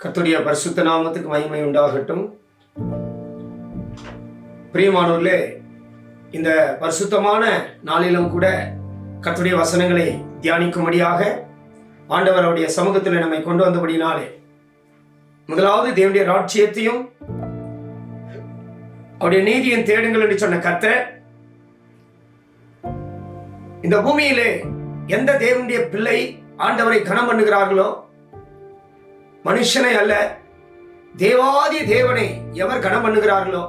கர்த்தருடைய பரிசுத்த நாமத்துக்கு மகிமை உண்டாகட்டும். பிரியமானவர்களே, இந்த பரிசுத்தமான நாளிலும் கூட கர்த்தருடைய வசனங்களை தியானிக்கும்படியாக ஆண்டவர் அவருடைய சமூகத்தில் நம்மை கொண்டு வந்தபடினாலே, முதலாவது தேவனுடைய ராஜ்யத்தையும் அவருடைய நீதியின் தேடுங்கள் என்று சொன்ன கர்த்தர், இந்த பூமியிலே எந்த தேவனுடைய பிள்ளை ஆண்டவரை கனம் பண்ணுகிறார்களோ, மனுஷனை அல்ல தேவாதி தேவனை எவர் கனம் பண்ணுகிறார்களோ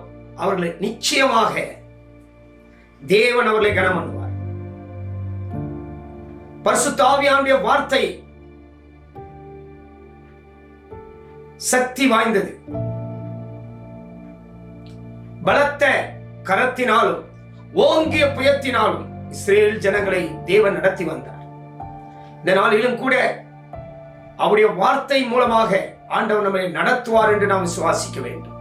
அவர்களை நிச்சயமாக தேவன் அவர்களை கனம் பண்ணுவார். பரிசுத்த ஆவியானுடைய வார்த்தை சக்தி வாய்ந்தது. பலத்த கரத்தினாலும் ஓங்கிய புயத்தினாலும் இஸ்ரேல் ஜனங்களை தேவன் நடத்தி வந்தார். இந்த நாளிலும் கூட அவருடைய வார்த்தை மூலமாக ஆண்டவர் நம்மை நடத்துவார் என்று நாம் விசுவாசிக்க வேண்டும்.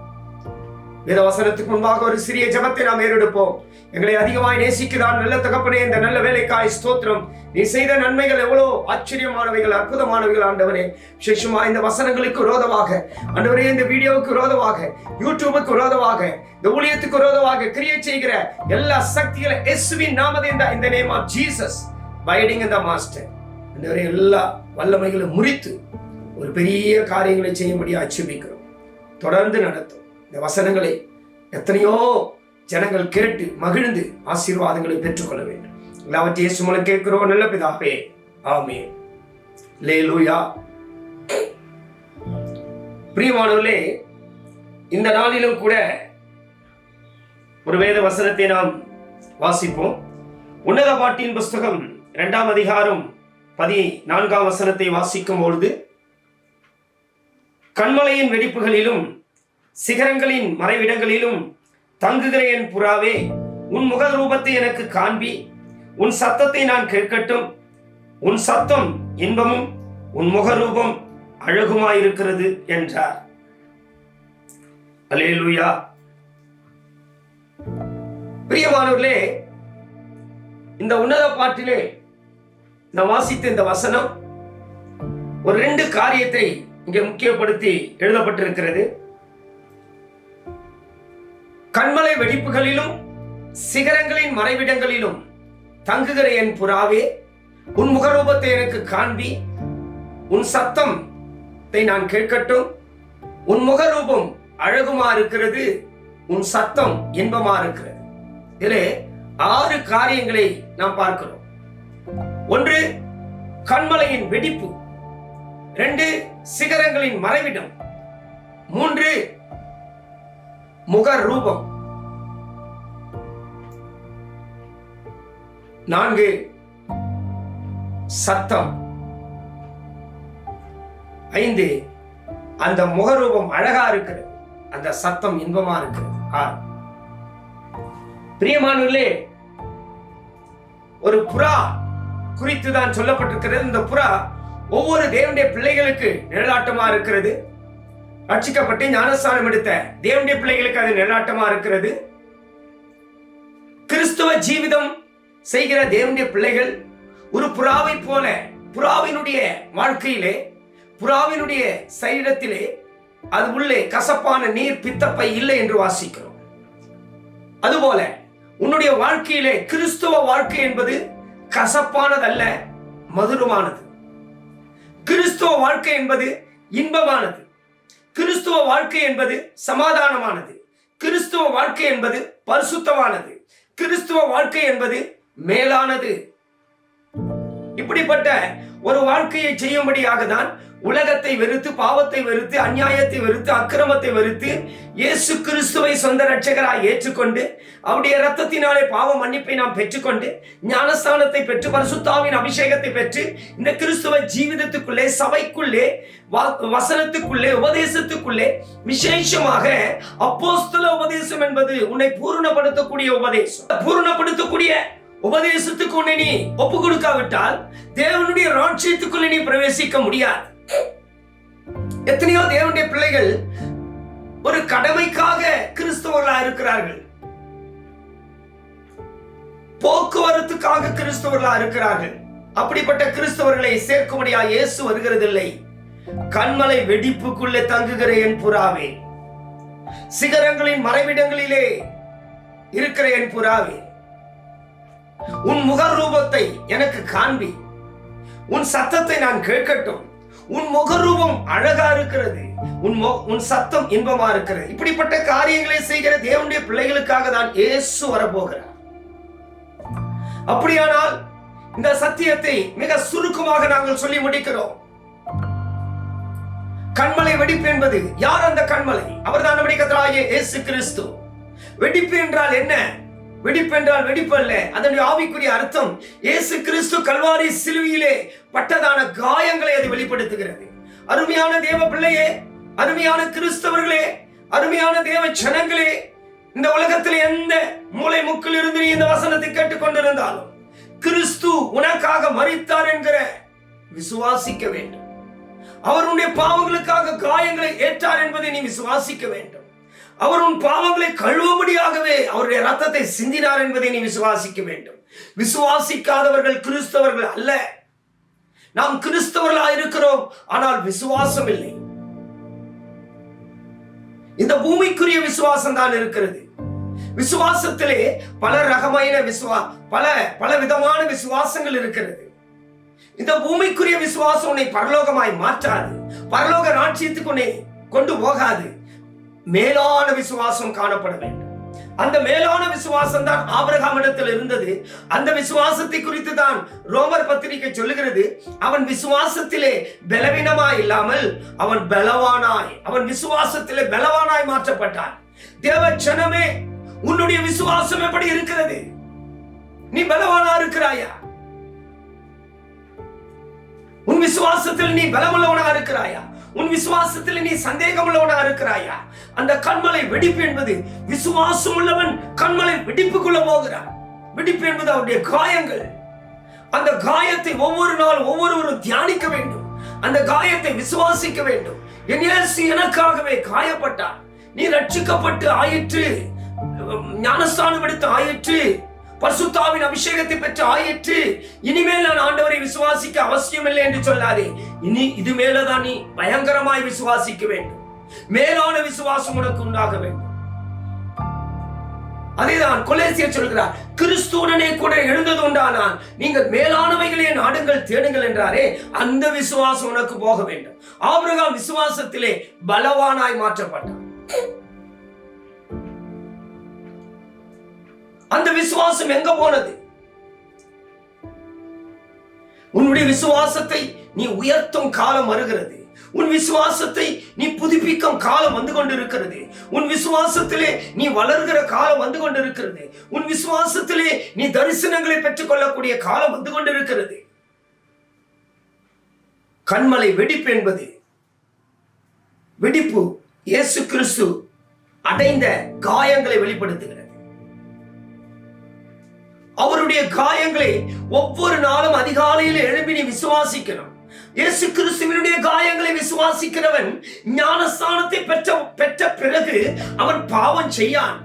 வேத வசனத்துக்கு முன்பாக ஒரு சிறிய ஜெபத்தை நாம் ஏறெடுப்போம். எங்களை அதிகமாய் நேசிக்கிறான் நல்ல தகப்பனே, இந்த நல்ல வேலைக்காய் ஸ்தோத்திரம். நீ செய்த நன்மைகள் எவ்வளோ ஆச்சரியமானவைகள், அற்புதமானவைகள் ஆண்டவரே. விசேஷமா இந்த வசனங்களுக்கு விரோதமாக ஆண்டவரே, இந்த வீடியோவுக்கு விரோதமாக, யூடியூபுக்கு விரோதமாக, இந்த ஊழியத்துக்கு விரோதமாக கிரியை செய்கிற எல்லா சக்திகளை இயேசுவின் நாமத்தில் இந்த நேம் ஆஃப் ஜீசஸ் பைடிங் இந்த மாஸ்டர் எல்லா வல்லமைகளும் முறித்து ஒரு பெரிய காரியங்களை செய்யும்படியா ஜெபிக்கிறோம். தொடர்ந்து நடத்தும் இந்த வசனங்களை எத்தனையோ ஜனங்கள் கேட்டு மகிழ்ந்து ஆசீர்வாதங்களை பெற்றுக்கொள்ள வேண்டும். எல்லாவற்றையும் இயேசு மூலம் கேட்கிறோம் நல்ல பிதாவே, ஆமென். அல்லேலூயா. பிரியமானவர்களே, இந்த நாளிலும் கூட ஒரு வேத வசனத்தை நாம் வாசிப்போம். உன்னத பாட்டின் புஸ்தகம் 2ஆம் அதிகாரம் 14ஆம் வசனத்தை வாசிக்கும் பொழுது, கண்மலையின் வெடிப்புகளிலும் சிகரங்களின் மறைவிடங்களிலும் தங்குகிற என் புறாவே, உன் முக ரூபத்தை எனக்கு காண்பி, உன் சத்தத்தை நான் கேட்கட்டும். உன் சத்தம் இன்பமும் உன் முகரூபம் அழகுமாயிருக்கிறது என்றார். அல்லேலூயா. பிரியமானவர்களே, இந்த உன்னத பாட்டிலே நான் வாசித்த இந்த வசனம் ஒரு 2 காரியத்தை இங்கே முக்கியப்படுத்தி எழுதப்பட்டிருக்கிறது. கண்மலை வெடிப்புகளிலும் சிகரங்களின் மறைவிடங்களிலும் தங்குகிற என் புறாவே, உன் முகரூபத்தை எனக்கு காண்பி, உன் சத்தத்தை நான் கேட்கட்டும். உன் முகரூபம் அழகுமா இருக்கிறது, உன் சத்தம் இன்பமா இருக்கிறது. இதிலே 6 காரியங்களை நாம் பார்க்கிறோம். 1, கண்மலையின் வெடிப்பு. 2, சிகரங்களின் மறைவிடம். 3, முக ரூபம். 4, சத்தம். 5, அந்த முகரூபம் அழகா இருக்கிறது, அந்த சத்தம் இன்பமா இருக்கிறது. 6. பிரியமானவர்களே, ஒரு புறா குறித்து தான் சொல்லப்பட்டிருக்கிறது. இந்த புறா ஒவ்வொரு தேவனுடைய பிள்ளைகளுக்கு நிழலாட்டமா இருக்கிறது. ரட்சிக்கப்பட்டு ஞானஸ்நானம் எடுத்த தேவனுடைய பிள்ளைகளுக்கு அது நிழலாட்டமா இருக்கிறது. கிறிஸ்துவ ஜீவிதம் செய்கிற தேவனுடைய பிள்ளைகள் ஒரு புறாவை போல, புறாவினுடைய வாழ்க்கையிலே, புறாவினுடைய சரீரத்திலே அது உள்ளே கசப்பான நீர் பித்தப்பை இல்லை என்று வாசிக்கிறோம். அதுபோல உன்னுடைய வாழ்க்கையிலே கிறிஸ்துவ வாழ்க்கை என்பது கசப்பானதல்ல, மதுரமானது. கிறிஸ்துவ வாழ்க்கை என்பது இன்பமானது. கிறிஸ்துவ வாழ்க்கை என்பது சமாதானமானது. கிறிஸ்துவ வாழ்க்கை என்பது பரிசுத்தமானது. கிறிஸ்துவ வாழ்க்கை என்பது மேலானது. இப்படிப்பட்ட ஒரு வாழ்க்கையை செய்யும்படியாக தான் உலகத்தை வெறுத்து, பாவத்தை வெறுத்து, அநியாயத்தை வெறுத்து, அக்கிரமத்தை வெறுத்து, இயேசு கிறிஸ்துவை சொந்த இரட்சகராய் ஏற்றுக்கொண்டு அவருடைய இரத்தத்தினாலே பாவ மன்னிப்பை நாம் பெற்றுக்கொண்டு ஞானஸ்தானத்தை பெற்று பரிசுத்தாவின் அபிஷேகத்தை பெற்று இந்த கிறிஸ்துவ ஜீவிதத்துக்குள்ளே, சபைக்குள்ளே, வசனத்துக்குள்ளே, உபதேசத்துக்குள்ளே, விசேஷமாக அப்போஸ்தல உபதேசம் என்பது உன்னை பூரணப்படுத்தக்கூடிய உபதேசம். பூரணப்படுத்தக்கூடிய உபதேசத்துக்கு உன்னை நீ ஒப்பு கொடுக்காவிட்டால் தேவனுடைய ராஜ்யத்துக்குள்ளே நீ பிரவேசிக்க முடியாது. எத்தனையோ தேவனுடைய பிள்ளைகள் ஒரு கடமைக்காக கிறிஸ்தவர்களாக இருக்கிறார்கள், போக்குவரத்துக்காக கிறிஸ்தவர்களாக இருக்கிறார்கள். அப்படிப்பட்ட கிறிஸ்தவர்களை சேர்க்கும்படியா இயேசு வருகிறதில்லை. கண்மலை வெடிப்புக்குள்ளே தங்குகிற என் புறாவே, சிகரங்களின் மறைவிடங்களிலே இருக்கிற என் புறாவே, உன் முக ரூபத்தை எனக்கு காண்பி, உன் சத்தத்தை நான் கேட்கட்டும். உன் முகரூபம் அழகா இருக்கிறது, உன் சத்தம் இன்பமா இருக்கிறது. இப்படிப்பட்ட காரியங்களை செய்கிற தேவனுடைய பிள்ளைகளுக்காக தான் இயேசு வரப்போகிறார். அப்படியானால் இந்த சத்தியத்தை மிக சுருக்கமாக நாங்கள் சொல்லி முடிக்கிறோம். கண்மலை வெடிப்பு என்பது யார்? அந்த கண்மலை அவர்தான் நம்முடைய கர்த்தராகிய இயேசு கிறிஸ்து. வெடிப்பு என்றால் என்ன? வெடிப்பு என்றால் வெடிப்பு அல்ல, அதனுடைய ஆவிக்குரிய அர்த்தம் இயேசு கிறிஸ்து கல்வாரி சிலுவையிலே பட்டதான காயங்களை அது வெளிப்படுத்துகிறது. அருமையான தேவ பிள்ளையே, அருமையான கிறிஸ்தவர்களே, அருமையான தேவ ஜனங்களே, இந்த உலகத்தில் எந்த மூலை முக்கில் இருந்து நீ இந்த வசனத்தை கேட்டுக் கொண்டிருந்தாலும் கிறிஸ்து உனக்காக மரித்தார் என்கிற விசுவாசிக்க வேண்டும். அவருடைய பாவங்களுக்காக காயங்களை ஏற்றார் என்பதை நீ விசுவாசிக்க வேண்டும். அவர் உன் பாவங்களை கழுவும்படியாகவே அவருடைய ரத்தத்தை சிந்தினார் என்பதை நீ விசுவாசிக்க வேண்டும். விசுவாசிக்காதவர்கள் கிறிஸ்தவர்கள் அல்ல. நாம் கிறிஸ்தவர்களாக இருக்கிறோம், ஆனால் விசுவாசம் இல்லை. இந்த பூமிக்குரிய விசுவாசம் தான் இருக்கிறது. விசுவாசத்திலே பல ரகமான பல விதமான விசுவாசங்கள் இருக்கிறது. இந்த பூமிக்குரிய விசுவாசம் உன்னை பரலோகமாய் மாற்றாது, பரலோக ராஜ்யத்துக்கு உன்னை கொண்டு போகாது. மேலான விசுவாசம் காணப்பட வேண்டும். அந்த மேலான விசுவாசம் தான் ஆபிரகாமிடத்தில் இருந்தது. அந்த விசுவாசத்தை குறித்து தான் ரோமர் பத்திரிகை சொல்லுகிறது, அவன் விசுவாசத்திலே பலவீனமாய் இல்லாமல் அவன் பலவானாய், அவன் விசுவாசத்திலே பலவானாய் மாற்றப்பட்டான். தேவ ஜனமே, உன்னுடைய விசுவாசம் எப்படி இருக்கிறது? நீ பலவானா இருக்கிறாயா? உன் விசுவாசத்தில் நீ பலமுள்ளவனா இருக்கிறாயா? உன் விசுவாசத்தில் நீ சந்தேகம் உள்ளவனா இருக்கிறாயா? அந்த கண்மலை வெடிப்பு என்பது விசுவாசம் உள்ளவன் கண்மலை வெடிப்புக்குள்ள போகிறான். வெடிப்பு என்பது அவருடைய காயங்கள். அந்த காயத்தை ஒவ்வொரு நாள் ஒவ்வொருவரும் தியானிக்க வேண்டும். அந்த காயத்தை விசுவாசிக்க வேண்டும். என் இயேசு எனக்காகவே காயப்பட்டார். நீ ரட்சிக்கப்பட்டு ஆயிற்று, ஞானஸ்தானம் எடுத்து ஆயிற்று, பரிசுத்தாவின் அபிஷேகத்தை பெற்று ஆயிற்று, இனிமேல் நான் ஆண்டவரை விசுவாசிக்க அவசியம் இல்லை என்று சொல்லாதே. இனி இது மேலதான் நீ பயங்கரமாய் விசுவாசிக்க வேண்டும். மேலான விசுவாசம் உனக்கு உண்டாக வேண்டும். அதேதான் கொலேசியர் சொல்கிறார், கிறிஸ்துவுடனே கூட எழுந்தது உண்டானால் நீங்கள் மேலானவைகளே நாடுங்கள் தேடுங்கள் என்றாரே, அந்த விசுவாசம் உனக்கு போக வேண்டும். ஆபிரகாம் விசுவாசத்திலே பலவானாய் மாற்றப்பட்டான். அந்த விசுவாசம் எங்க போனது? உன்னுடைய விசுவாசத்தை நீ உயர்த்தும் காலம் வருகிறது. உன் விசுவாசத்தை நீ புதுப்பிக்கும் காலம் வந்து கொண்டிருக்கிறது. உன் விசுவாசத்திலே நீ வளர்கிற காலம் வந்து கொண்டிருக்கிறது. உன் விசுவாசத்திலே நீ தரிசனங்களை பெற்றுக் கொள்ளக்கூடிய காலம் வந்து கொண்டிருக்கிறது. கண்மலை வெடிப்பு என்பது வெடிப்பு இயேசு கிறிஸ்து அடைந்த காயங்களை வெளிப்படுத்துகிறது. அவருடைய காயங்களை ஒவ்வொரு நாளும் அதிகாலையில் எழுப்பி நீ விசுவாசிக்கணும். இயேசு கிறிஸ்துவினுடைய காயங்களை விசுவாசிக்கிறவன் ஞானஸ்தானத்தை பெற்ற பிறகு அவன் பாவம் செய்யான்.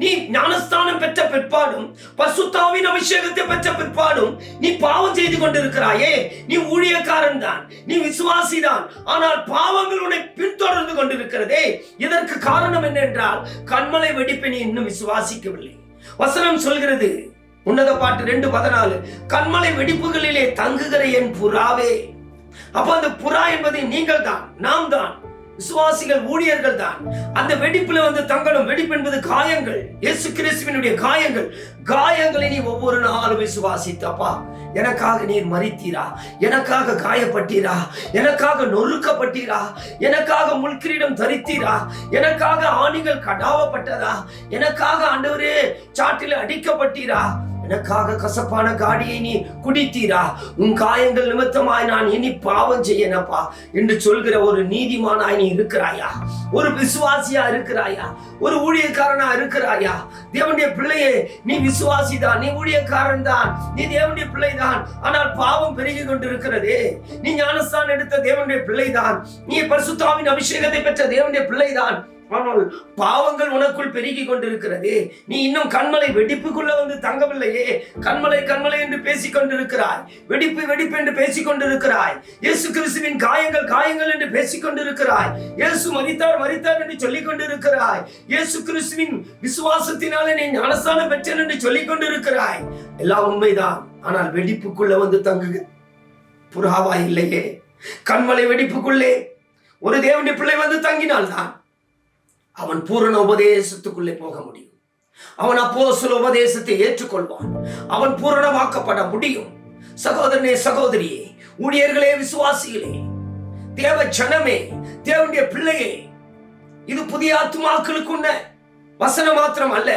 நீ ஞானஸ்தானம் பெற்ற பிற்பாடும் பரிசுத்தாவின் அபிஷேகத்தை பெற்ற பிற்பாடும் நீ பாவம் செய்து கொண்டிருக்கிறாயே, நீ ஊழியக்காரன் தான், நீ விசுவாசி தான், ஆனால் பாவங்கள் உன்னை பின்தொடர்ந்து கொண்டிருக்கிறதே. இதற்கு காரணம் என்னென்றால் கண்மலை வெடிப்பை நீ இன்னும் விசுவாசிக்கவில்லை. வசனம் சொல்கிறது, உன்னத பாட்டு 2:14, கண்மலை வெடிப்புகளிலே தங்குகிற என் புறாவே. அப்ப அந்த புறா என்பது நீங்கள் தான், நாம் தான், விசுவாசிகள், ஊழியர்கள் தான். அந்த வெடிப்புல வந்து தங்கணும். வெடிப்பு என்பது காயங்கள், இயேசு கிறிஸ்துவினுடைய காயங்கள். காயங்களை நீ ஒவ்வொரு நாளும் விசுவாசித்தப்பா, எனக்காக நீர் மரித்தீரா, எனக்காக காயப்பட்டீரா, எனக்காக நொறுக்கப்பட்டீரா, எனக்காக முள்கிரீடம் தரித்தீரா, எனக்காக ஆணிகள் கடாவப்பட்டதா, எனக்காக ஆண்டவரே சாட்டில் அடிக்கப்பட்டீரா, எனக்காக கசப்பான காடியை நீ குடித்தீரா, உன் காயங்கள் நிமித்தமாய் நான் இனி பாவம் செய்யனப்பா என்று சொல்கிற ஒரு நீதிமானாய் நீ இருக்கிறாயா? ஒரு விசுவாசியா இருக்கிறாயா? ஒரு ஊழியக்காரனா இருக்கிறாயா? தேவனுடைய பிள்ளையே, நீ விசுவாசிதான், நீ ஊழியக்காரன் தான், நீ தேவனுடைய பிள்ளைதான், ஆனால் பாவம் பெருகி கொண்டிருக்கிறதே. நீ ஞானஸ்தானம் எடுத்த தேவனுடைய பிள்ளைதான், நீ பரிசுத்தாவின் அபிஷேகத்தை பெற்ற தேவனுடைய பிள்ளைதான், ஆனால் பாவங்கள் உனக்குள் பெருகி கொண்டிருக்கிறது. நீ இன்னும் கண்மலை வெடிப்புக்குள்ள வந்து தங்கவில்லையே. கண்மலை கண்மலை என்று பேசிக் கொண்டிருக்கிறாய். வெடிப்பு வெடிப்பு என்று பேசிக் கொண்டிருக்கிறாய். இயேசு கிறிஸ்துவின் காயங்கள் காயங்கள் என்று பேசிக் கொண்டிருக்கிறாய். இயேசு மரித்தார் மரித்தார் என்று சொல்லிக் கொண்டிருக்கிறாய். இயேசு கிறிஸ்துவின் விசுவாசத்தினாலே நீ ஞானஸ்நானம் பெற்றேன் என்று சொல்லிக் கொண்டிருக்கிறாய். எல்லாம் உண்மைதான். ஆனால் வெடிப்புக்குள்ள வந்து தங்குக புறாவா இல்லையே. கண்மலை வெடிப்புக்குள்ளே ஒரு தேவனுடைய பிள்ளை வந்து தங்கினால்தான் அவன் பூரண உபதேசத்துக்குள்ளே போக முடியும். அவன் அப்போஸ்தல உபதேசத்தை ஏற்றுக்கொள்வான். அவன் பூரணமாக்கப்பட முடியும். சகோதரனே, சகோதரியே, ஊழியர்களே, விசுவாசிகளே, தேவ ஜனமே, தேவனுடைய பிள்ளையே, இது புதிய ஆத்துமாக்களுக்குள்ள வசனம் மாத்திரம் அல்ல.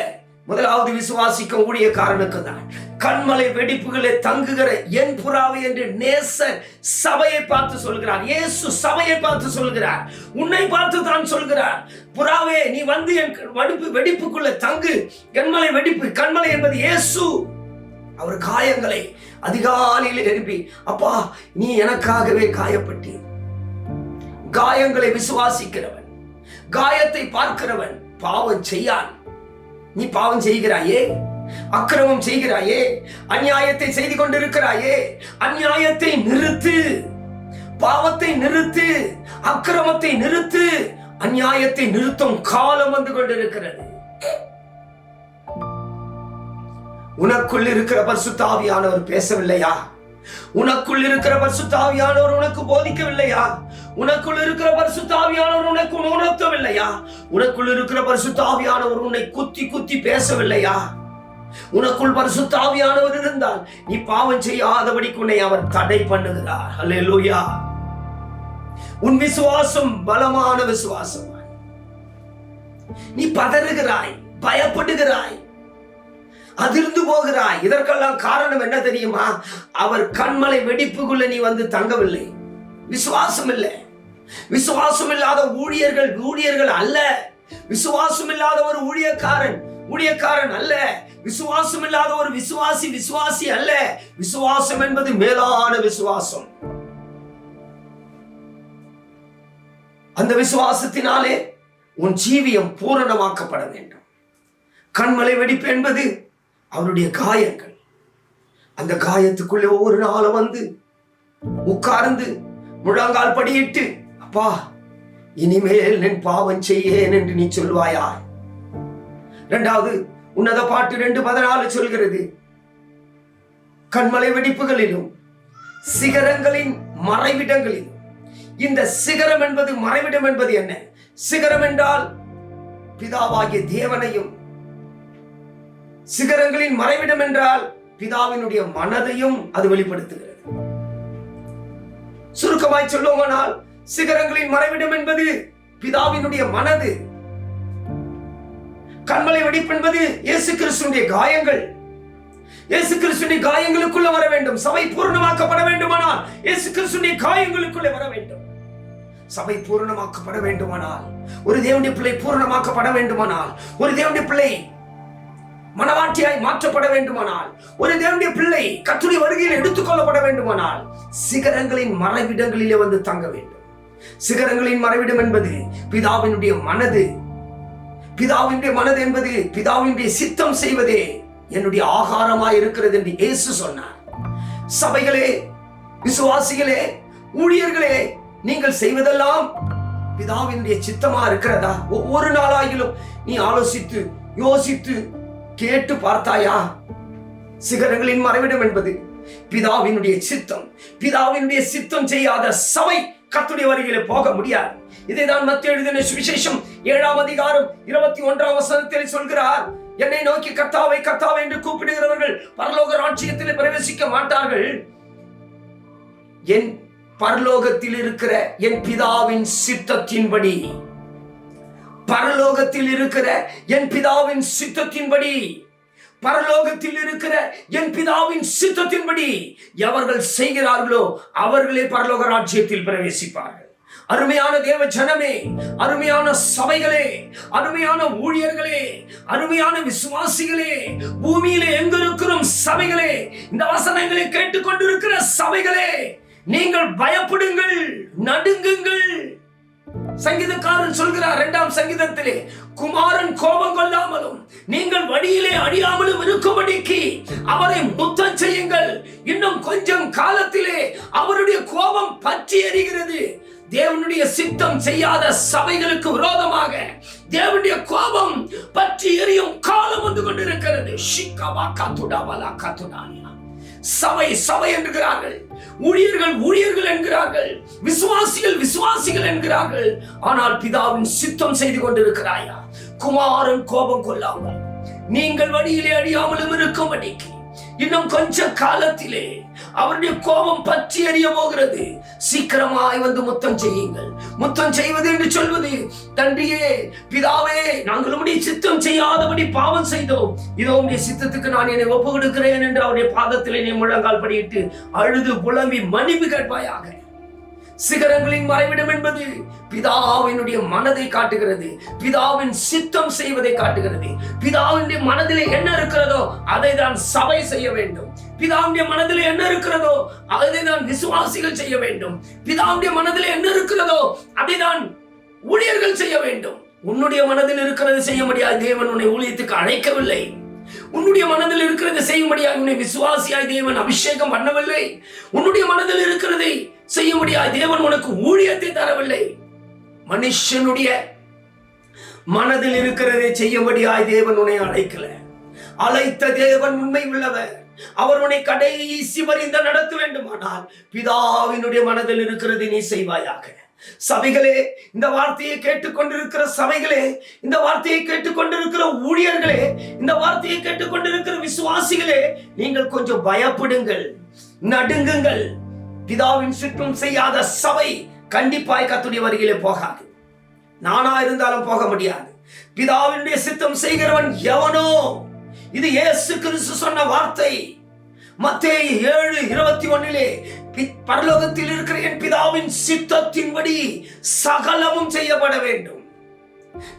முதலாவது விசுவாசிக்கும் ஊழியக்காரனுக்கு தான். கண்மலை வெடிப்புகளை தங்குகிற என் புறாவை என்று நேசர் சபையை பார்த்து சொல்கிறார். இயேசு சபையை பார்த்து சொல்கிறார். உன்னை பார்த்து தான் சொல்கிறார். புறாவே, நீ வந்து என் வெடிப்புக்குள்ள தங்கு. கண்மலை வெடிப்பு, கண்மலை என்பது இயேசு. அவர் காயங்களை அதிகாலையில் எழுப்பி, அப்பா நீ எனக்காகவே காயப்பட்டீர். காயங்களை விசுவாசிக்கிறவன், காயத்தை பார்க்கிறவன் பாவம் செய்யான். நீ பாவம் செய்கிறாயே, அக்கிரமம் செய்கிறாயே, அநியாயத்தை செய்து கொண்டிருக்கிறாயே, அநியாயத்தை நிறுத்து, பாவத்தை நிறுத்து, அக்கிரமத்தை நிறுத்து. அநியாயத்தை நிறுத்தும் காலம் வந்து கொண்டிருக்கிறது. உனக்குள் இருக்கிற பரிசுத்த ஆவியானவர் பேசவில்லையா? உனக்குள் இருக்கிற பரிசுத்த ஆவியானவர் உனக்கு போதிக்கவில்லையா? உனக்குள் இருக்கிற பரிசுத்த ஆவியானவர் உனக்கு உணர்த்தவில்லையா? உனக்குள் இருக்கிற பரிசுத்த ஆவியானவர் உன்னை குத்தி குத்தி பேசவில்லையா? உனக்குள் பரிசுத்த ஆவியானவர் இருந்தால் நீ பாவம் செய்யாதபடிக்கு உன்னை அவர் தடை பண்ணுகிறார். அல்லேலூயா. உன் விசுவாசம் பலமான விசுவாசம். நீ பதறுகிறாய், பயப்படுகிறாய், அதிர்ந்து போகிறாய். இதற்கெல்லாம் காரணம் என்ன தெரியுமா? அவர் கண்மலை வெடிப்புக்குள்ள நீ வந்து தங்கவில்லை. விசுவாசம் இல்லை. விசுவாசம் இல்லாத ஊழியர்கள் அல்ல. விசுவாசம் இல்லாத ஒரு ஊழியக்காரன் அல்ல. விசுவாசம் இல்லாத ஒரு விசுவாசி அல்ல. விசுவாசம் என்பது மேலான விசுவாசம். அந்த விசுவாசத்தினாலே உன் ஜீவியம் பூரணமாக்கப்பட வேண்டும். கண்மலை வெடிப்பு என்பது அவருடைய காயங்கள். அந்த காயத்துக்குள்ளே ஒவ்வொரு நாளும் வந்து உட்கார்ந்து முழங்கால் படியிட்டு, அப்பா இனிமேல் நான் பாவம் செய்யேன் என்று நீ சொல்வாயா? இரண்டாவது உன்னத பாட்டு 2:14 சொல்கிறது, கண்மலை வெடிப்புகளிலும் சிகரங்களின் மறைவிடங்களிலும். இந்த சிகரம் என்பது, மறைவிடம் என்பது என்ன? சிகரம் என்றால் பிதாவாகிய தேவனையும், சிகரங்களின் மறைவிடம் என்றால் பிதாவினுடைய மனதையும் அது வெளிப்படுத்துகிறது. சுருக்கமாய் சொல்லுவோமானால், சிகரங்களின் மறைவிடம் என்பது பிதாவினுடைய மனது. கண்மலை வெடிப்பு என்பது இயேசு கிறிஸ்துவினுடைய காயங்கள். இயேசு கிறிஸ்துவின் காயங்களுக்குள்ள வர வேண்டும். சபை பூரணமாக்கப்பட வேண்டுமானால் இயேசு கிறிஸ்துவின் காயங்களுக்குள்ளே வர வேண்டும். சபை பூரணமாக்கப்பட வேண்டுமானால், ஒரு தேவனுடைய பிள்ளை பூரணமாக்கப்பட வேண்டுமானால், ஒரு தேவனுடைய பிள்ளை மனவாட்டியாய் மாற்றப்பட வேண்டுமானால், ஒரு தேவனுடைய பிள்ளை கர்த்தருடைய வருகையில் எடுத்துக்கொள்ளப்பட வேண்டுமானால், சிகரங்களின் மறைவிடங்களிலே வந்து தங்க வேண்டும். சிகரங்களின் மறைவிடம் என்பது பிதாவினுடைய மனது. பிதாவினுடைய மனது என்பது பிதாவினுடைய சித்தம் செய்வதே என்னுடைய ஆகாரமாய் இருக்கிறது என்று இயேசு சொன்னார். சபைகளே, விசுவாசிகளே, ஊழியர்களே, நீங்கள் செய்வதெல்லாம் பிதாவினுடைய சித்தமா இருக்கிறதா? ஒவ்வொரு நாளாகிலும் நீ ஆலோசித்து யோசித்து கேட்டு பார்த்தாயா? சிகரங்களின் மறைவிடம் என்பது பிதாவினுடைய சித்தம். பிதாவினுடைய சித்தம் செய்யாத சபை கர்த்தருடைய வருகையிலே போக முடியாது. இதைதான் மத்தேயு எழுதின சுவிசேஷம் 7ஆம் அதிகாரம் 21ஆம் வசனத்தில் சொல்கிறார், என்னை நோக்கி கர்த்தாவே கர்த்தாவே என்று கூப்பிடுகிறவர்கள் பரலோக ராஜ்யத்திலே பிரவேசிக்க மாட்டார்கள். என் பரலோகத்தில் இருக்கிற என் பிதாவின் சித்தத்தின்படி, பரலோகத்தில் இருக்கிற என் பிதாவின் சித்தத்தின்படி, பரலோகத்தில் இருக்கிற என் பிதாவின் சித்தத்தின்படி எவர்கள் செய்கிறார்களோ அவர்களே பரலோக ராஜ்யத்தில் பிரவேசிப்பார்கள். அருமையான தேவ ஜனமே, அருமையான சபைகளே, அருமையான ஊழியர்களே, அருமையான விசுவாசிகளே, பூமியிலே எங்கிருக்கிறோம் சபைகளே, இந்த வசனங்களை கேட்டுக்கொண்டிருக்கிற சபைகளே, நீங்கள் பயப்படுங்கள், நடுங்குங்கள். சங்கீதக்காரன் சொல்கிறார் 2ஆம் சங்கீதத்திலே, குமாரன் கோபம் கொள்ளாமலும் நீங்கள் வழியிலே அடியாமலும் இருக்கும்படிக்கு அவரை முத்தம் செய்யுங்கள். இன்னும் கொஞ்சம் காலத்திலே அவருடைய கோபம் பற்றி எரிகிறது. தேவனுடைய சித்தம் செய்யாத சபைகளுக்கு விரோதமாக தேவனுடைய கோபம் பற்றி எரியும் காலம் வந்து கொண்டிருக்கிறது. சபை சபை என்கிறார்கள், ஊழியர்கள் ஊழியர்கள் என்கிறார்கள், விசுவாசிகள் விசுவாசிகள் என்கிறார்கள். ஆனால் பிதாவின் சித்தம் செய்து கொண்டிருக்கிறாயா? குமாரன் கோபம் கொள்ளாமல் நீங்கள் வழியிலே அடியாமலும் இருக்கும்படிக்கு இன்னும் கொஞ்ச காலத்திலே அவருடைய கோபம் பற்றி எறிய போகிறது. சீக்கிரமாய் வந்து முத்தம் செய்யுங்கள். முத்தம் செய்வது என்று சொல்வது, தண்டியே பிதாவே, நாங்கள் உம்முடைய சித்தம் செய்யாதபடி பாவம் செய்தோம், இதோ உம்முடைய சித்தத்துக்கு நான் என்னை ஒப்பு கொடுக்கிறேன் என்று அவருடைய பாதத்திலே நீ முழங்கால் படியிட்டு அழுது புலம்பி மன்னிப்பு கேட்பாயாக. சிகரங்களின் மறைவிடம் என்பது பிதாவினுடைய மனதை காட்டுகிறது, பிதாவின் சித்தம் செய்வதை காட்டுகிறது. பிதாவினுடைய மனதிலே என்ன இருக்கிறதோ அதை தான் சபை செய்ய வேண்டும். பிதாவுடைய மனதிலே என்ன இருக்கிறதோ அதை தான் விசுவாசிகள் செய்ய வேண்டும். பிதாவுடைய மனதிலே என்ன இருக்கிறதோ அதை தான் ஊழியர்கள் செய்ய வேண்டும். உன்னுடைய மனதில் இருக்கிறது செய்ய முடியாது, தேவன் உன்னை ஊழியத்துக்கு அழைக்கவில்லை. உன்னுடைய மனதில் இருக்கிறதை செய்யும்படியாக உன்னை விசுவாசியாய் தேவன் அபிஷேகம் பண்ணவில்லை. உன்னுடைய மனதில் இருக்கிறதை செய்யும்படியாய் தேவன் உனக்கு ஊழியத்தை தரவில்லை. மனுஷனுடைய மனதில் இருக்கிறதை செய்யும்படியாய் தேவன் உன்னை அழைக்கல. அழைத்த தேவன் உண்மை உள்ளவர். அவர் உன்னை கடைசி வரைந்த நடத்த வேண்டுமானால் பிதாவினுடைய மனதில் இருக்கிறதை நீ செய்வாயாக. சபைகளே, இந்த வார்த்தையை கேட்டுக்கொண்டிருக்கிற சபைகளே, இந்த வார்த்தையை கேட்டுக்கொண்டிருக்கிற ஊழியர்களே, இந்த வார்த்தையை கேட்டுக்கொண்டிருக்கிற விசுவாசிகளே, நீங்கள் கொஞ்சம் பயப்படுங்கள், நடுங்குங்கள். பிதாவின் சித்தம் செய்யாத சபை கண்டிப்பாய் கர்த்தருடைய வருகையிலே போகாது. நானா இருந்தாலும் போக முடியாது. பிதாவினுடைய சித்தம் செய்கிறவன் எவனோ, இது இயேசு கிறிஸ்து சொன்ன வார்த்தை. மத்தேயு 7:21 பரலோகத்தில் இருக்கிற என் பிதாவின் சித்தத்தின்படி சகலமும் செய்யப்பட வேண்டும்.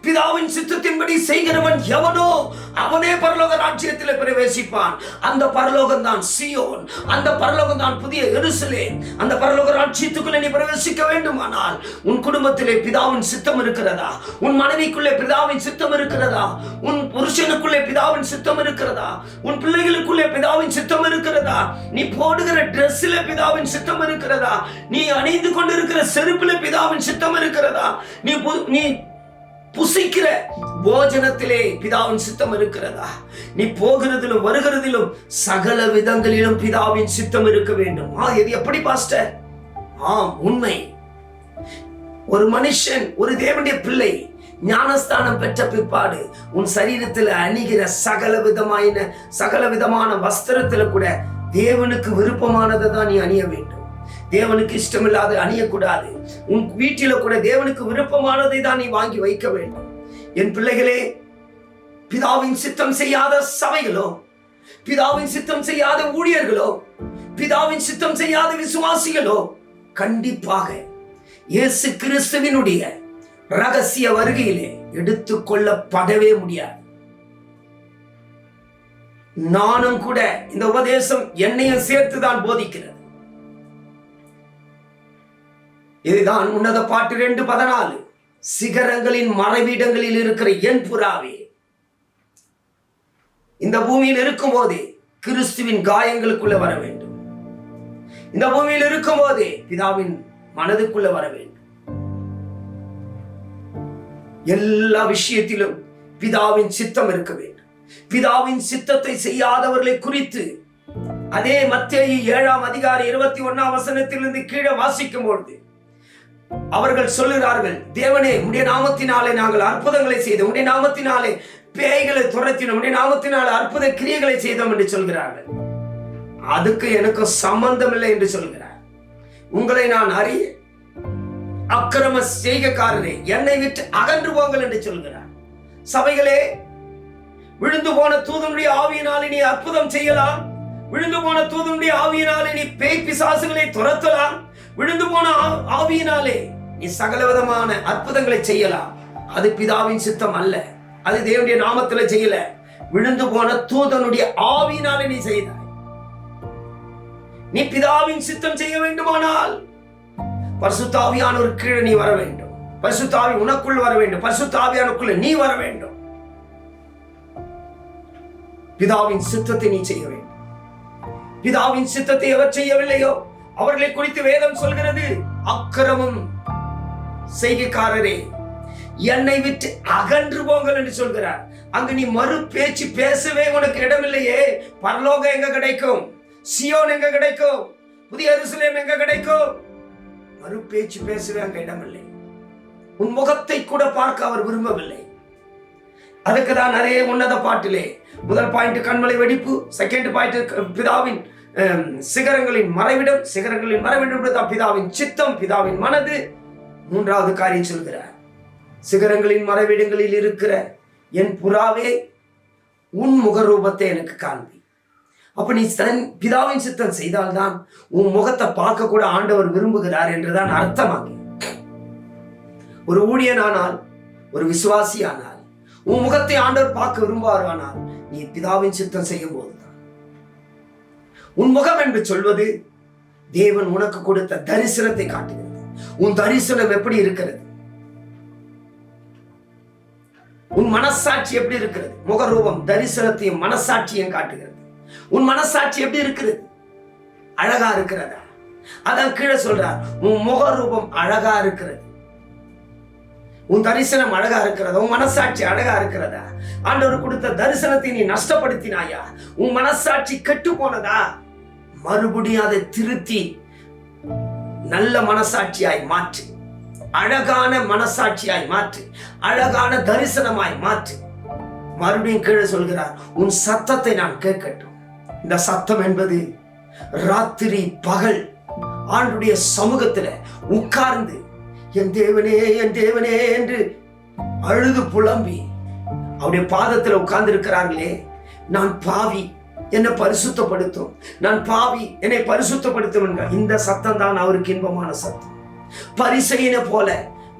பிதாவின் சித்தத்தின்படி செய்கிறவன் எவனோ அவனே பரலோக ராஜ்யத்தில் பிரவேசிப்பான். அந்த பரலோகம் தான் சீயோன், அந்த பரலோகம் தான் புதிய எருசலேம். அந்த பரலோக ராஜ்யத்துக்குள்ளே நீ பிரவேசிக்க வேண்டுமானால் உன் குடும்பத்திலே பிதாவின் சித்தம் இருக்கிறதா? உன் மனைவிக்குள்ளே பிதாவின் சித்தம் இருக்கிறதா? உன் புருஷனுக்குள்ளே பிதாவின் சித்தம் இருக்கிறதா? உன் பிள்ளைகளுக்குள்ளே பிதாவின் சித்தம் இருக்கிறதா? நீ போடுகிற டிரெஸ்ல பிதாவின் சித்தம் இருக்கிறதா? நீ அணிந்து கொண்டிருக்கிற செருப்பில பிதாவின் சித்தம் இருக்கிறதா? நீ புசிக்கிற போஜனத்திலே பிதாவின் சித்தம் இருக்கிறதா? நீ போகிறதிலும் வருகிறதிலும் சகல விதங்களிலும் பிதாவின் சித்தம் இருக்க வேண்டும். இது எப்படி பாஸ்டர்? ஆம், உண்மை. ஒரு மனுஷன், ஒரு தேவனுடைய பிள்ளை ஞானஸ்தானம் பெற்ற பிற்பாடு உன் சரீரத்தில் அணிகிற சகல விதமான வஸ்திரத்துல கூட தேவனுக்கு விருப்பமானதை தான் நீ அணிய வேண்டும். தேவனுக்கு இஷ்டமில்லாத அணியக்கூடாது. உன் வீட்டில கூட தேவனுக்கு விருப்பமானதை தான் நீ வாங்கி வைக்க வேண்டும். என் பிள்ளைகளே, பிதாவின் சித்தம் செய்யாத சபைகளோ, பிதாவின் சித்தம் செய்யாத ஊழியர்களோ, பிதாவின் சித்தம் செய்யாத விசுவாசிகளோ கண்டிப்பாக இயேசு கிறிஸ்துவினுடைய ரகசிய வருகையிலே எடுத்துக்கொள்ளப்படவே முடியாது. நானும் கூட இந்த உபதேசம் என்னையும் சேர்த்துதான் போதிக்கிறது. இதுதான் உன்னத பாட்டு 2:14. சிகரங்களின் மறைவிடங்களில் இருக்கிற என் புறாவே, இந்த பூமியில் இருக்கும் போதே கிறிஸ்துவின் காயங்களுக்குள்ள வர வேண்டும். இந்த பூமியில் இருக்கும் போதே பிதாவின் மனதுக்குள்ள வர வேண்டும். எல்லா விஷயத்திலும் பிதாவின் சித்தம் இருக்க வேண்டும். பிதாவின் சித்தத்தை செய்யாதவர்களை குறித்து அதே மத்தேயு 7:21 கீழே வாசிக்கும் பொழுது அவர்கள் சொல்லுகிறார்கள், தேவனே, உம்முடைய நாமத்தினாலே நாங்கள் அற்புதங்களை செய்தோம், உம்முடைய நாமத்தினாலே பேய்களை துரத்தினோம், உம்முடைய நாமத்தினாலே அற்புத கிரியைகளை செய்தோம் என்று சொல்கிறார்கள். அதுக்கு எனக்கு சம்பந்தம் இல்லை என்று சொல்கிறார். உங்களை நான் அறிய, அக்கிரம செய்கைக்காரரே, என்னை விட்டு அகன்று போங்கள் என்று சொல்கிறார். சபைகளே, விழுந்து போன தூதனுடைய ஆவியினாலே நீ அற்புதம் செய்யலாம். விழுந்து போன தூதனுடைய ஆவியினாலே நீ பேய் பிசாசுகளை துரத்தலாம். விழுந்து போன ஆவியினாலே நீ சகல விதமான அற்புதங்களை செய்யலாம். அது பிதாவின் சித்தம் அல்ல. அது தேவனுடைய நாமத்துல செய்யல. விழுந்து போன தூதனுடைய ஆவியினாலே நீ செய்தாய். நீ பிதாவின் சித்தம் செய்ய வேண்டுமானால் பரிசுத்த ஆவியானவர் கீழே நீ வர வேண்டும். பரிசுத்த ஆவி உனக்குள் வர வேண்டும். பரிசுத்த ஆவியானுக்குள்ள நீ வர வேண்டும். பிதாவின் சித்தத்தை நீ செய்ய வேண்டும். பிதாவின் சித்தத்தை எவர் செய்யவில்லையோ அவர்களை குறித்து வேதம் சொல்கிறது, அக்கிரமம் செய்கைக்காரரே என்னை விட்டு அகன்று போங்கள் என்று சொல்கிறார். அங்கு நீ மறு பேச்சு பேசவே உனக்கு இடமில்லையே. பரலோகம் எங்க கிடைக்கும்? சியோன் எங்க கிடைக்கும்? புதிய எருசலேம் எங்க கிடைக்கும்? மறு பேச்சு பேசவே அங்க இடமில்லை. உன் முகத்தை கூட பார்க்க அவர் விரும்பவில்லை. அதுக்கு தான் நிறைய உன்னத பாட்டிலே முதல் பாயிண்ட் கண்மலை வெடிப்பு, செகண்ட் பாயிண்ட் பிதாவின் சிகரங்களின் மறைவிடம், சிகரங்களின் மறைவிடம் பிதாவின் சித்தம், பிதாவின் மனது. மூன்றாவது காரியம் சொல்கிறார், சிகரங்களின் மறைவிடங்களில் இருக்கிற என் புறாவே உன் முகரூபத்தை எனக்கு காண்பி. அப்ப நீ பிதாவின் சித்தம் செய்தால்தான் உன் முகத்தை பார்க்க கூட ஆண்டவர் விரும்புகிறார் என்றுதான் அர்த்தமாகி. ஒரு ஊழியனானால், ஒரு விசுவாசியானால் உன் முகத்தை ஆண்டவர் பார்க்க விரும்புவாரானால் நீ பிதாவின் சித்தம் செய்யும் போதுதான். உன் முகம் என்று சொல்வது தேவன் உனக்கு கொடுத்த தரிசனத்தை காட்டுகிறது. உன் தரிசனம் எப்படி இருக்கிறது? உன் மனசாட்சி எப்படி இருக்கிறது? முகரூபம் தரிசனத்தையும் மனசாட்சியும் காட்டுகிறது. உன் மனசாட்சி எப்படி இருக்கிறது? அழகா இருக்கிறதா? அதான் கீழே சொல்றார், உன் முகரூபம் அழகா இருக்கிறது. உன் தரிசனம் அழகா இருக்கிறதா? உன் மனசாட்சி அழகா இருக்கிறதா? ஆண்டவர் கொடுத்த தரிசனத்தை நீ நஷ்டப்படுத்தினாயா? உன் மனசாட்சி கெட்டு போனதா? மறுபடியும் அதை திருத்தி நல்ல மனசாட்சியாய் மாற்று, அழகான மனசாட்சியாய் மாற்று, அழகான தரிசனமாய் மாற்று. மறுபடியும் கீழே சொல்கிறார், உன் சத்தத்தை நான் கேட்கட்டும். இந்த சத்தம் என்பது ராத்திரி பகல் ஆண்டுடைய சமூகத்துல உட்கார்ந்து என் தேவனே என் தேவனே என்று அழுது புலம்பி அவருடைய பாதத்துல உட்கார்ந்து இருக்கிறார்களே, நான் பாவி என்னை பரிசுத்தப்படுத்தும், நான் பாவி என்னை பரிசுத்தப்படுத்தும் என்கிற இந்த சத்தம் தான் அவருக்கு இன்பமான சத்தம். பரிசையின போல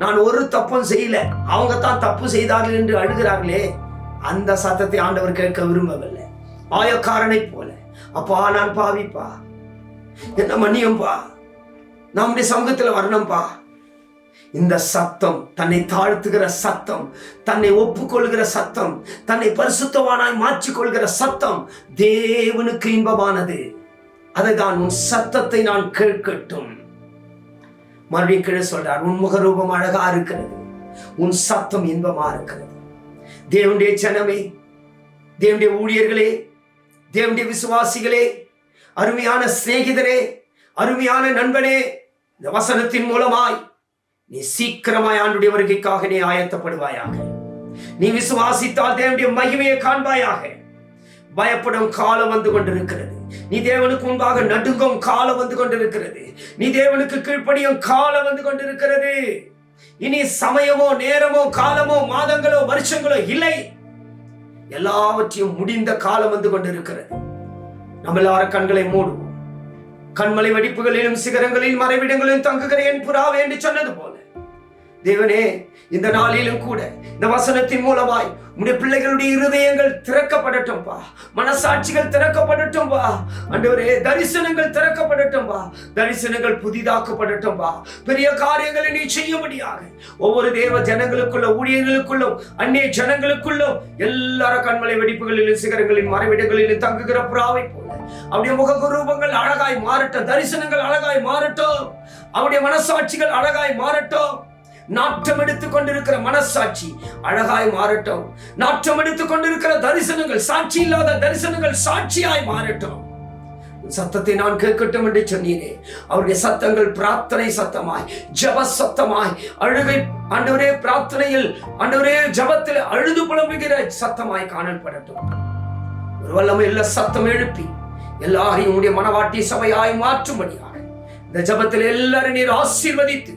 நான் ஒரு தப்பும் செய்யல, அவங்க தான் தப்பு செய்தார்கள் என்று அழுகிறார்களே, அந்த சத்தத்தை ஆண்டவர் கேட்க விரும்பவில்லை. ஆயக்காரனை போல, அப்பா நான் பாவிப்பா, என்ன மன்னியம்பா, நம்முடைய சமூகத்துல வரணும்பா. இந்த சத்தம், தன்னை தாழ்த்துகிற சத்தம், தன்னை ஒப்புக்கொள்கிற சத்தம், தன்னை பரிசுத்தவானாய் மாற்றிக்கொள்கிற சத்தம் தேவனுக்கு இன்பமானது. அதுதான் உன் சத்தத்தை நான் கேட்கட்டும். மறுபடியும் கீழே சொல்றார், உன் முகரூபம் அழகா இருக்கிறது, உன் சத்தம் இன்பமா இருக்கிறது. தேவனுடைய ஜனமே, தேவனுடைய ஊழியர்களே, தேவனுடைய விசுவாசிகளே, அருமையான சிநேகிதரே, அருமையான நண்பனே, இந்த வசனத்தின் மூலமாய் நீ சீக்கிரமாய் ஆண்டுடைய வருகைக்காக நீ ஆயத்தப்படுவாயாக. நீ விசுவாசித்தால் தேவனுடைய மகிமையை காண்பாயாக. பயப்படும் காலம் வந்து கொண்டிருக்கிறது. நீ தேவனுக்கு முன்பாக நடுங்கும் காலம் வந்து கொண்டிருக்கிறது. நீ தேவனுக்கு கீழ்ப்படியும் காலம் வந்து கொண்டிருக்கிறது. இனி சமயமோ நேரமோ காலமோ மாதங்களோ வருஷங்களோ இல்லை, எல்லாவற்றையும் முடிந்த காலம் வந்து கொண்டிருக்கிறது. நம்ம எல்லாரும் கண்களை மூடுவோம். கண்மலை வெடிப்புகளிலும் சிகரங்களில் மறைவிடங்களிலும் தங்குகிற என் புறாவே என்று சொன்னது போல தேவனே, இந்த நாளிலும் கூட இந்த வசனத்தின் மூலமாய் உம்முடைய பிள்ளைகளுடைய இருதயங்கள் திறக்கப்படட்டும் பா, மனசாட்சிகள் திறக்கப்படட்டும் பா ஆண்டவரே, தரிசனங்கள் திறக்கப்படட்டும் பா, தரிசனங்கள் புதிதாக்கப்படட்டும் பா. பெரிய காரியங்களை நீ செய்யும்படியாக ஒவ்வொரு தேவ ஜனங்களுக்குள்ள, ஊழியர்களுக்குள்ளும் அந்நிய ஜனங்களுக்குள்ளும் எல்லாரும் கண்மலை வெடிப்புகளிலும் சிகரங்களின் மறைவிடங்களிலும் தங்குகிற புறாவை போல அவருடைய முகரூபங்கள் அழகாய் மாறட்டும், தரிசனங்கள் அழகாய் மாறட்டும், அவருடைய மனசாட்சிகள் அழகாய் மாறட்டும். நாட்டம் எடுத்துக் கொண்டிருக்கிற மனசாட்சி அழகாய் மாறட்டும். நாட்டம் எடுத்துக் கொண்டிருக்கிற தரிசனங்கள், சாட்சி இல்லாத தரிசனங்கள் சாட்சியாய் மாறட்டும். சத்தத்தை நான் கேட்கட்டும் என்று சொன்னீரே, அவருடைய சத்தங்கள் பிரார்த்தனை சத்தமாய், ஜப சத்தமாய், அழுகை ஆண்டவரே, பிரார்த்தனையில் ஆண்டவரே, ஜபத்தில் அழுது புலம்புகிற சத்தமாய் காணப்படட்டும். ஒரு வல்லமை இல்ல சத்தம் எழுப்பி எல்லாரையும் உடைய மனவாட்டி சபையாய் மாற்றும்படியாக இந்த ஜபத்தில் எல்லாரும் நீர் ஆசீர்வதித்து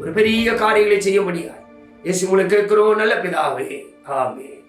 ஒரு பெரிய காரியங்களை செய்ய முடியாது. இயேசு மூலம் கேட்கிறோம் நல்ல பிதாவே, ஆமென்.